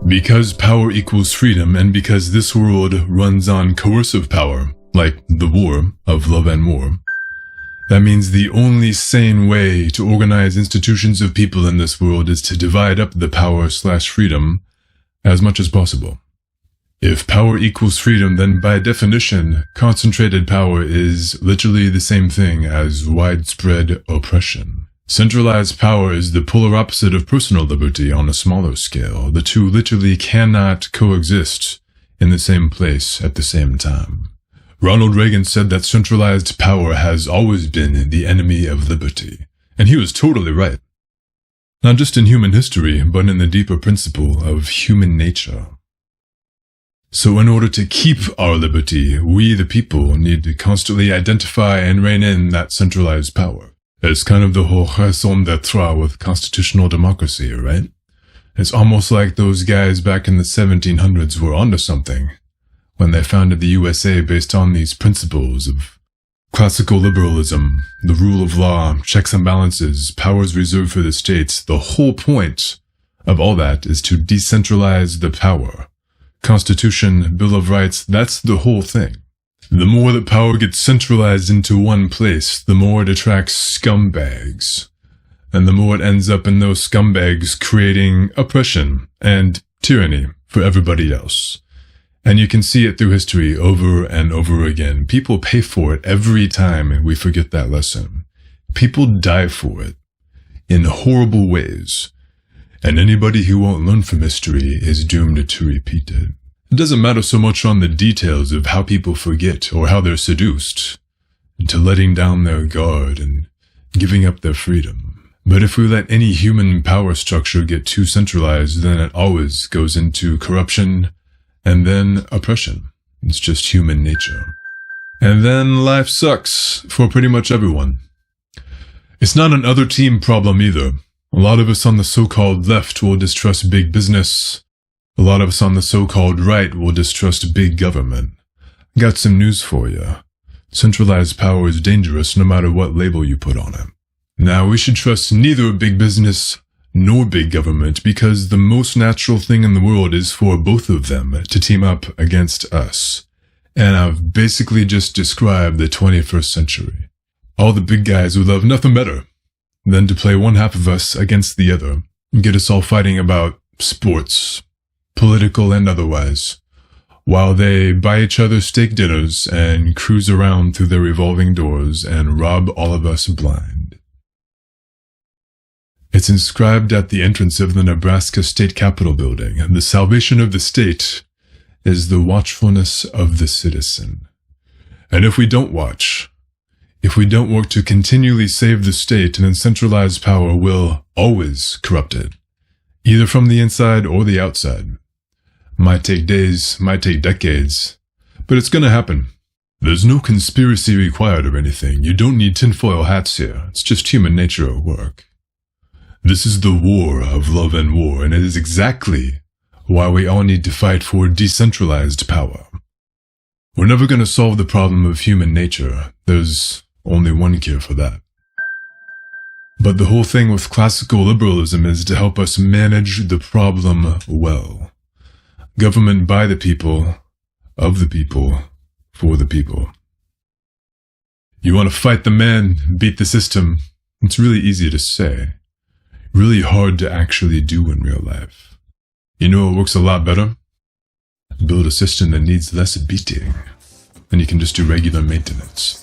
Because power equals freedom, and because this world runs on coercive power, like the war of love and war, that means the only sane way to organize institutions of people in this world is to divide up the power/freedom as much as possible. If power equals freedom, then by definition, concentrated power is literally the same thing as widespread oppression. Centralized power is the polar opposite of personal liberty on a smaller scale. The two literally cannot coexist in the same place at the same time. Ronald Reagan said that centralized power has always been the enemy of liberty, and he was totally right. Not just in human history, but in the deeper principle of human nature. So in order to keep our liberty, we the people need to constantly identify and rein in that centralized power. It's kind of the whole raison d'être with constitutional democracy, right? It's almost like those guys back in the 1700s were onto something when they founded the USA based on these principles of classical liberalism, the rule of law, checks and balances, powers reserved for the states. The whole point of all that is to decentralize the power. Constitution, Bill of Rights, that's the whole thing. The more that power gets centralized into one place, the more it attracts scumbags. And the more it ends up in those scumbags creating oppression and tyranny for everybody else. And you can see it through history over and over again. People pay for it every time we forget that lesson. People die for it in horrible ways. And anybody who won't learn from history is doomed to repeat it. It doesn't matter so much on the details of how people forget or how they're seduced into letting down their guard and giving up their freedom. But if we let any human power structure get too centralized, then it always goes into corruption and then oppression. It's just human nature. And then life sucks for pretty much everyone. It's not an other team problem either. A lot of us on the so-called left will distrust big business. A lot of us on the so-called right will distrust big government. I got some news for you. Centralized power is dangerous no matter what label you put on it. Now, we should trust neither big business nor big government because the most natural thing in the world is for both of them to team up against us. And I've basically just described the 21st century. All the big guys would love nothing better than to play one half of us against the other and get us all fighting about sports, political and otherwise, while they buy each other steak dinners and cruise around through their revolving doors and rob all of us blind. It's inscribed at the entrance of the Nebraska State Capitol building. The salvation of the state is the watchfulness of the citizen. And if we don't watch, if we don't work to continually save the state, then centralized power will always corrupt it, either from the inside or the outside. Might take days, might take decades, but it's gonna happen. There's no conspiracy required or anything. You don't need tinfoil hats here. It's just human nature at work. This is the war of love and war, and it is exactly why we all need to fight for decentralized power. We're never going to solve the problem of human nature. There's only one cure for that. But the whole thing with classical liberalism is to help us manage the problem well. Government by the people, of the people, for the people. You want to fight the man, beat the system. It's really easy to say. Really hard to actually do in real life. You know what works a lot better? Build a system that needs less beating. Then you can just do regular maintenance.